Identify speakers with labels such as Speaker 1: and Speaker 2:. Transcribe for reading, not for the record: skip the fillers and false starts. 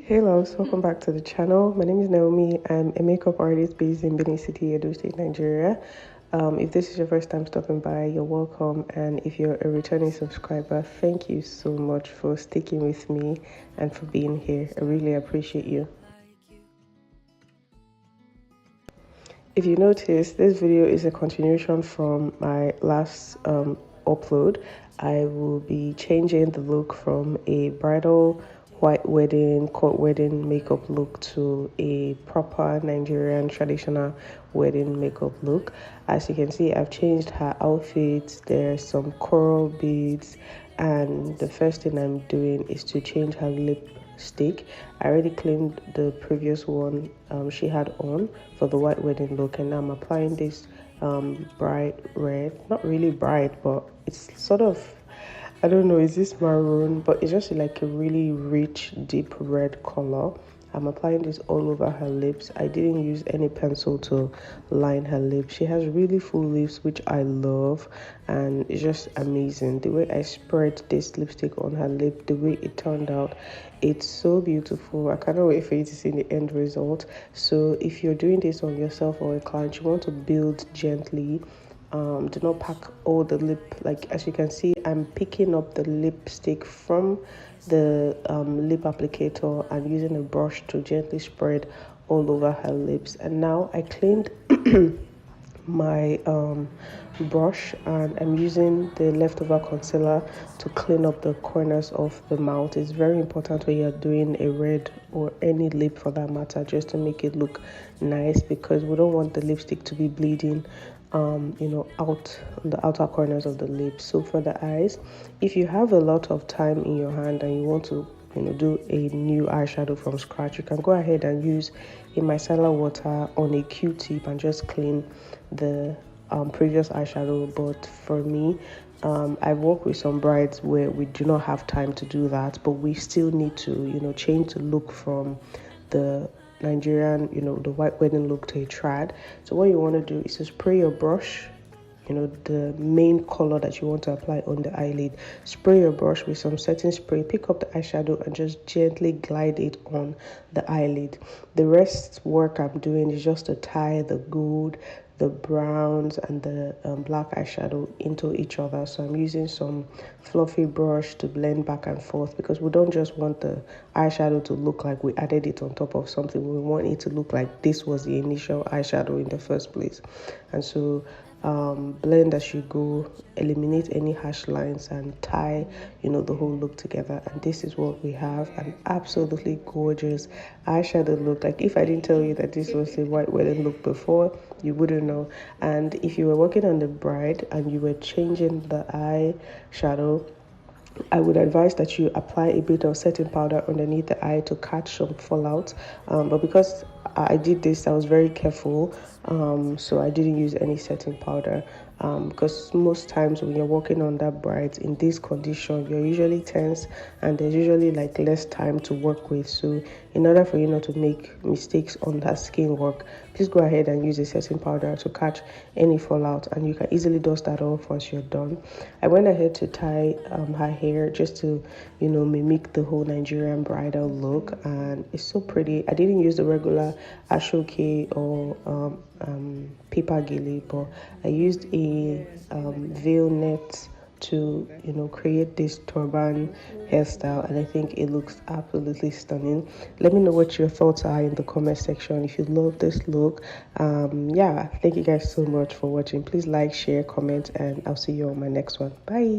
Speaker 1: Hey loves, welcome back to the channel. My name is Naomi. I'm a makeup artist based in Benin City, Edo State, Nigeria. If this is your first time stopping by, you're welcome. And if you're a returning subscriber, thank you so much for sticking with me and for being here. I really appreciate you. If you notice, this video is a continuation from my last upload. I will be changing the look from a bridal white wedding, court wedding makeup look to a proper Nigerian traditional wedding makeup look. As you can see, I've changed her outfits. There's some coral beads, and the first thing I'm doing is to change her lipstick. I already cleaned the previous one she had on for the white wedding look, and now I'm applying this bright red, not really bright, but it's sort of, I don't know, is this maroon, but it's just like a really rich deep red color. I'm applying this all over her lips. I didn't use any pencil to line her lips. She has really full lips, which I love, and it's just amazing. The way I spread this lipstick on her lip, the way it turned out, it's so beautiful. I cannot wait for you to see the end result. So if you're doing this on yourself or a client, you want to build gently. Do not pack all the lip. Like, as you can see, I'm picking up the lipstick from the lip applicator and using a brush to gently spread all over her lips. And now I cleaned my brush, and I'm using the leftover concealer to clean up the corners of the mouth. It's very important when you're doing a red or any lip for that matter, just to make it look nice, because we don't want the lipstick to be bleeding out on the outer corners of the lips. So for the eyes, if you have a lot of time in your hand and you want to do a new eyeshadow from scratch, you can go ahead and use a micellar water on a Q-tip and just clean the previous eyeshadow. But for me, I've worked with some brides where we do not have time to do that, but we still need to change the look from the Nigerian, the white wedding look to a trad. So what you want to do is to spray your brush, the main color that you want to apply on the eyelid. Spray your brush with some setting spray, pick up the eyeshadow and just gently glide it on the eyelid. The rest work I'm doing is just to tie the gold, the browns and the black eyeshadow into each other. So I'm using some fluffy brush to blend back and forth, because we don't just want the eyeshadow to look like we added it on top of something. We want it to look like this was the initial eyeshadow in the first place. And so blend as you go, eliminate any harsh lines and tie the whole look together. And this is what we have, an absolutely gorgeous eyeshadow look. Like, if I didn't tell you that this was a white wedding look before, you wouldn't know. And if you were working on the bride and you were changing the eyeshadow, I would advise that you apply a bit of setting powder underneath the eye to catch some fallout. But because I did this, I was very careful. So I didn't use any setting powder. Because most times when you're working on that bride in this condition, you're usually tense and there's usually like less time to work with. So in order for you not to make mistakes on that skin work, please go ahead and use a setting powder to catch any fallout, and you can easily dust that off once you're done. I went ahead to tie her hair just to mimic the whole Nigerian bridal look, and it's so pretty. I didn't use the regular ashoke or paper gilly, but I used a veil net to create this turban hairstyle, and I think it looks absolutely stunning. Let me know what your thoughts are in the comment section if you love this look. Yeah, thank you guys so much for watching. Please like, share, comment, and I'll see you on my next one. Bye.